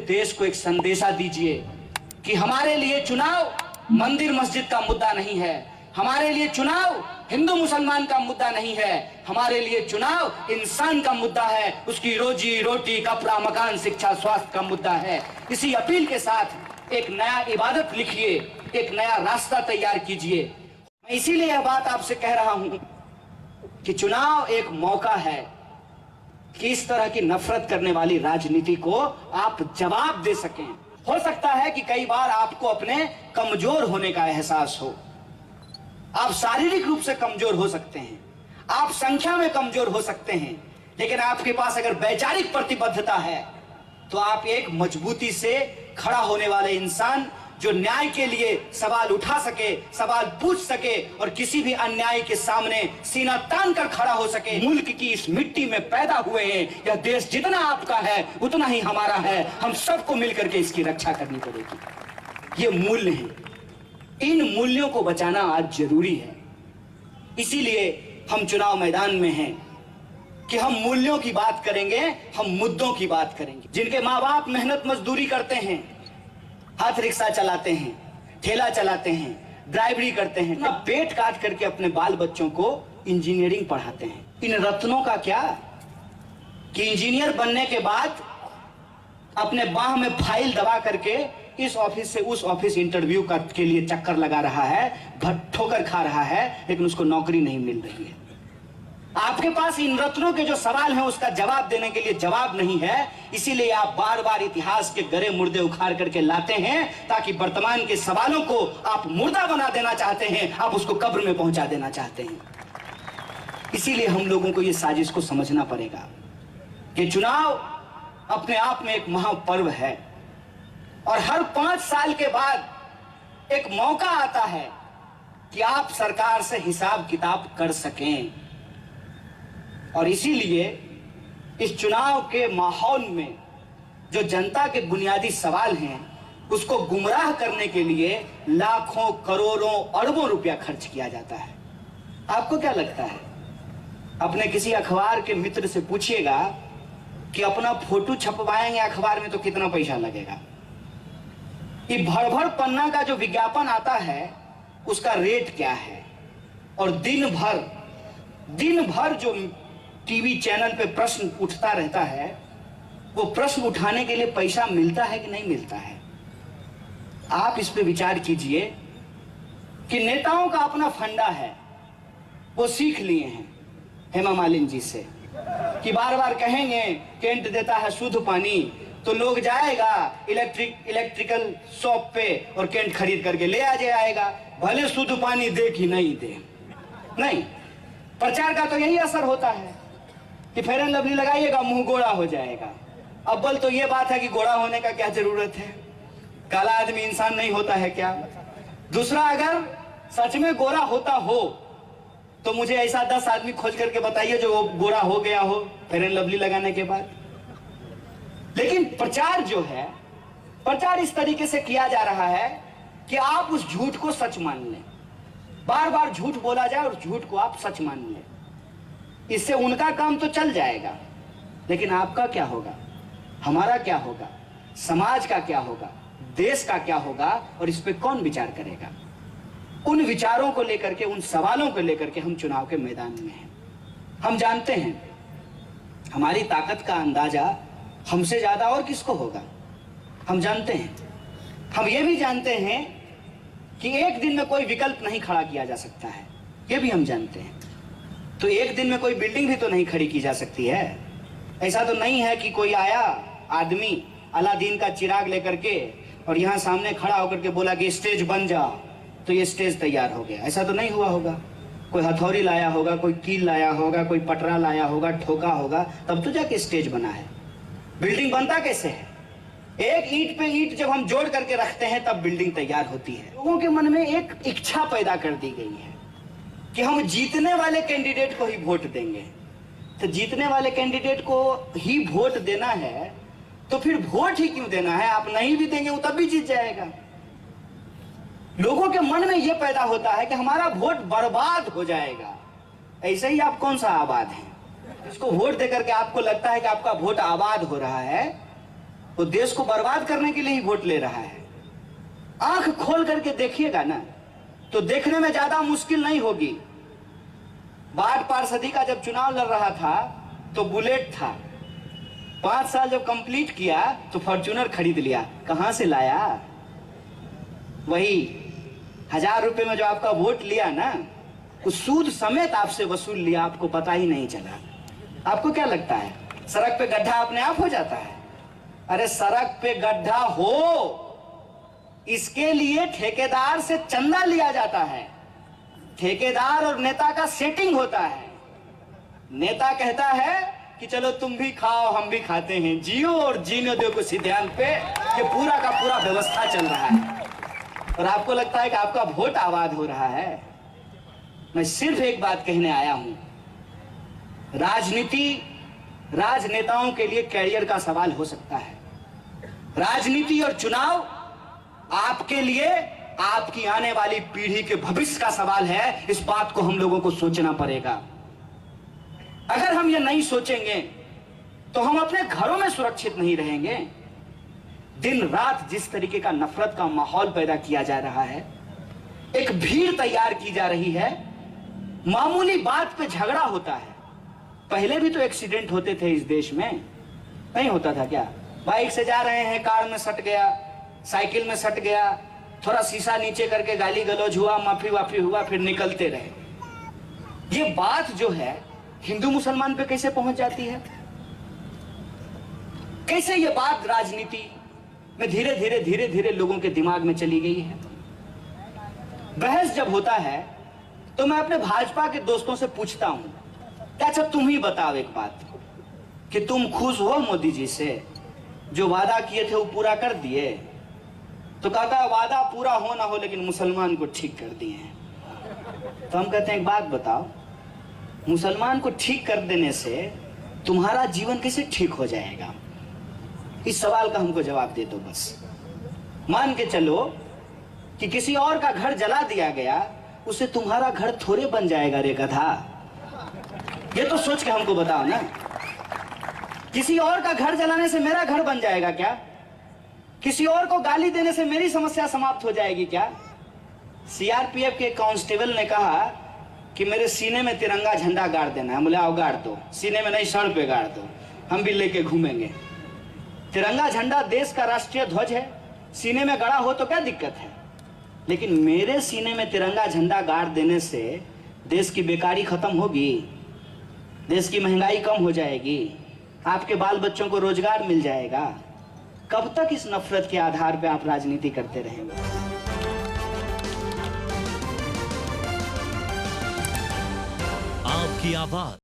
देश को एक संदेशा दीजिए कि हमारे लिए चुनाव मंदिर मस्जिद का मुद्दा नहीं है, हमारे लिए चुनाव हिंदू मुसलमान का मुद्दा नहीं है, हमारे लिए चुनाव इंसान का मुद्दा है, उसकी रोजी रोटी कपड़ा मकान शिक्षा स्वास्थ्य का मुद्दा है। इसी अपील के साथ एक नया इबादत लिखिए, एक नया रास्ता तैयार कीजिए। मैं इसीलिए यह बात आपसे कह रहा हूं कि चुनाव एक मौका है कि इस तरह की नफरत करने वाली राजनीति को आप जवाब दे सकें। हो सकता है कि कई बार आपको अपने कमजोर होने का एहसास हो, आप शारीरिक रूप से कमजोर हो सकते हैं, आप संख्या में कमजोर हो सकते हैं, लेकिन आपके पास अगर वैचारिक प्रतिबद्धता है तो आप एक मजबूती से खड़ा होने वाले इंसान, जो न्याय के लिए सवाल उठा सके, सवाल पूछ सके और किसी भी अन्याय के सामने सीना तान कर खड़ा हो सके। मुल्क की इस मिट्टी में पैदा हुए हैं, यह देश जितना आपका है उतना ही हमारा है, हम सबको मिलकर के इसकी रक्षा करनी पड़ेगी। ये मूल्य हैं, इन मूल्यों को बचाना आज जरूरी है। इसीलिए हम चुनाव मैदान में हैं कि हम मूल्यों की बात करेंगे, हम मुद्दों की बात करेंगे। जिनके माँ बाप मेहनत मजदूरी करते हैं, हाथ रिक्शा चलाते हैं, ठेला चलाते हैं, ड्राइवरी करते हैं, अब पेट काट करके अपने बाल बच्चों को इंजीनियरिंग पढ़ाते हैं। इन रत्नों का क्या कि इंजीनियर बनने के बाद अपने बाह में फाइल दबा करके इस ऑफिस से उस ऑफिस इंटरव्यू के लिए चक्कर लगा रहा है, ठोकर खा रहा है, लेकिन उसको नौकरी नहीं मिल रही है। आपके पास इन रत्नों के जो सवाल हैं उसका जवाब देने के लिए जवाब नहीं है, इसीलिए आप बार बार इतिहास के गरे मुर्दे उखाड़ करके लाते हैं, ताकि वर्तमान के सवालों को आप मुर्दा बना देना चाहते हैं, आप उसको कब्र में पहुंचा देना चाहते हैं। इसीलिए हम लोगों को यह साजिश को समझना पड़ेगा कि चुनाव अपने आप में एक महापर्व है और हर 5 साल के बाद एक मौका आता है कि आप सरकार से हिसाब किताब कर सकें। और इसीलिए इस चुनाव के माहौल में जो जनता के बुनियादी सवाल हैं उसको गुमराह करने के लिए लाखों करोड़ों अरबों रुपया खर्च किया जाता है। आपको क्या लगता है? अपने किसी अखबार के मित्र से पूछिएगा कि अपना फोटो छपवाएंगे अखबार में तो कितना पैसा लगेगा। ये भर भर पन्ना का जो विज्ञापन आता है उसका रेट क्या है, और दिन भर जो टीवी चैनल पे प्रश्न उठता रहता है, वो प्रश्न उठाने के लिए पैसा मिलता है कि नहीं मिलता है? आप इस पे विचार कीजिए कि नेताओं का अपना फंडा है, वो सीख लिए हैं हेमा मालिनी जी से कि बार बार कहेंगे केंट देता है शुद्ध पानी, तो लोग जाएगा इलेक्ट्रिकल शॉप पे और केंट खरीद करके ले आ जाएगा, भले शुद्ध पानी दे कि नहीं दे। नहीं, प्रचार का तो यही असर होता है कि फेयर एंड लवली लगाइएगा मुंह गोरा हो जाएगा। अव्वल तो ये बात है कि गोरा होने का क्या जरूरत है, काला आदमी इंसान नहीं होता है क्या? दूसरा, अगर सच में गोरा होता हो तो मुझे ऐसा 10 आदमी खोज करके बताइए जो गोरा हो गया हो फेयर एंड लवली लगाने के बाद। लेकिन प्रचार जो है, प्रचार इस तरीके से किया जा रहा है कि आप उस झूठ को सच मान लें, बार बार झूठ बोला जाए और झूठ को आप सच मान लें। इससे उनका काम तो चल जाएगा, लेकिन आपका क्या होगा, हमारा क्या होगा, समाज का क्या होगा, देश का क्या होगा, और इस पे कौन विचार करेगा? उन विचारों को लेकर के, उन सवालों को लेकर के हम चुनाव के मैदान में हैं। हम जानते हैं हमारी ताकत का अंदाजा हमसे ज्यादा और किसको होगा, हम जानते हैं। हम ये भी जानते हैं कि एक दिन में कोई विकल्प नहीं खड़ा किया जा सकता है, ये भी हम जानते हैं। तो एक दिन में कोई बिल्डिंग भी तो नहीं खड़ी की जा सकती है। ऐसा तो नहीं है कि कोई आया आदमी अलादीन का चिराग लेकर के और यहाँ सामने खड़ा होकर के बोला कि स्टेज बन जा, तो ये स्टेज तैयार हो गया। ऐसा तो नहीं हुआ होगा। कोई हथौड़ी लाया होगा, कोई कील लाया होगा, कोई पटरा लाया होगा, ठोका होगा, तब तो जाके स्टेज बना है। बिल्डिंग बनता कैसे है? एक ईंट पे ईंट जब हम जोड़ करके रखते हैं तब बिल्डिंग तैयार होती है। लोगों के मन में एक इच्छा पैदा कर दी गई है कि हम जीतने वाले कैंडिडेट को ही वोट देंगे। तो जीतने वाले कैंडिडेट को ही वोट देना है तो फिर वोट ही क्यों देना है? आप नहीं भी देंगे वो तब भी जीत जाएगा। लोगों के मन में यह पैदा होता है कि हमारा वोट बर्बाद हो जाएगा। ऐसे ही आप कौन सा आबाद है? इसको वोट देकर के आपको लगता है कि आपका वोट आबाद हो रहा है, वो देश को बर्बाद करने के लिए ही वोट ले रहा है। आंख खोल करके देखिएगा ना, तो देखने में ज्यादा मुश्किल नहीं होगी। वार्ड पार्षदी का जब चुनाव लड़ रहा था तो बुलेट था, 5 साल जब कंप्लीट किया तो फॉर्च्यूनर खरीद लिया। कहां से लाया? वही 1000 रुपए में जो आपका वोट लिया ना, उस सूद समेत आपसे वसूल लिया, आपको पता ही नहीं चला। आपको क्या लगता है सड़क पे गड्ढा अपने आप हो जाता है? अरे सड़क पे गड्ढा हो, इसके लिए ठेकेदार से चंदा लिया जाता है। ठेकेदार और नेता का सेटिंग होता है। नेता कहता है कि चलो तुम भी खाओ हम भी खाते हैं, जियो और जीने दो को सिद्धांत पे ये पूरा का पूरा व्यवस्था चल रहा है। और आपको लगता है कि आपका वोट आबाद हो रहा है। मैं सिर्फ एक बात कहने आया हूं, राजनीति राजनेताओं के लिए कैरियर का सवाल हो सकता है। राजनीति और चुनाव आपके लिए आपकी आने वाली पीढ़ी के भविष्य का सवाल है। इस बात को हम लोगों को सोचना पड़ेगा। अगर हम ये नहीं सोचेंगे तो हम अपने घरों में सुरक्षित नहीं रहेंगे। दिन रात जिस तरीके का नफरत का माहौल पैदा किया जा रहा है, एक भीड़ तैयार की जा रही है, मामूली बात पे झगड़ा होता है। पहले भी तो एक्सीडेंट होते थे इस देश में, नहीं होता था क्या? बाइक से जा रहे हैं, कार में सट गया, साइकिल में सट गया, थोड़ा शीशा नीचे करके गाली गलौज हुआ, माफी वाफी हुआ, फिर निकलते रहे। ये बात जो है हिंदू मुसलमान पे कैसे पहुंच जाती है? कैसे ये बात राजनीति में धीरे धीरे धीरे धीरे लोगों के दिमाग में चली गई है। बहस जब होता है तो मैं अपने भाजपा के दोस्तों से पूछता हूं, अच्छा तुम ही बताओ एक बात, कि तुम खुश हो मोदी जी से? जो वादा किए थे वो पूरा कर दिए? तो कहता है वादा पूरा हो ना हो लेकिन मुसलमान को ठीक कर दिए हैं। तो हम कहते हैं एक बात बताओ, मुसलमान को ठीक कर देने से तुम्हारा जीवन कैसे ठीक हो जाएगा? इस सवाल का हमको जवाब दे दो बस। मान के चलो कि किसी और का घर जला दिया गया, उससे तुम्हारा घर थोड़े बन जाएगा रे गधा। ये तो सोच के हमको बताओ ना। किसी और का घर जलाने से मेरा घर बन जाएगा क्या? किसी और को गाली देने से मेरी समस्या समाप्त हो जाएगी क्या? सीआरपीएफ के कांस्टेबल ने कहा कि मेरे सीने में तिरंगा झंडा गाड़ देना है। बोले आओ गाड़ दो। सीने में नहीं, सर पे गाड़ दो, हम भी लेके घूमेंगे। तिरंगा झंडा देश का राष्ट्रीय ध्वज है, सीने में गड़ा हो तो क्या दिक्कत है? लेकिन मेरे सीने में तिरंगा झंडा गाड़ देने से देश की बेकारी खत्म होगी, देश की महंगाई कम हो जाएगी, आपके बाल बच्चों को रोजगार मिल जाएगा। कब तक इस नफरत के आधार पे आप राजनीति करते रहेंगे? आपकी आवाज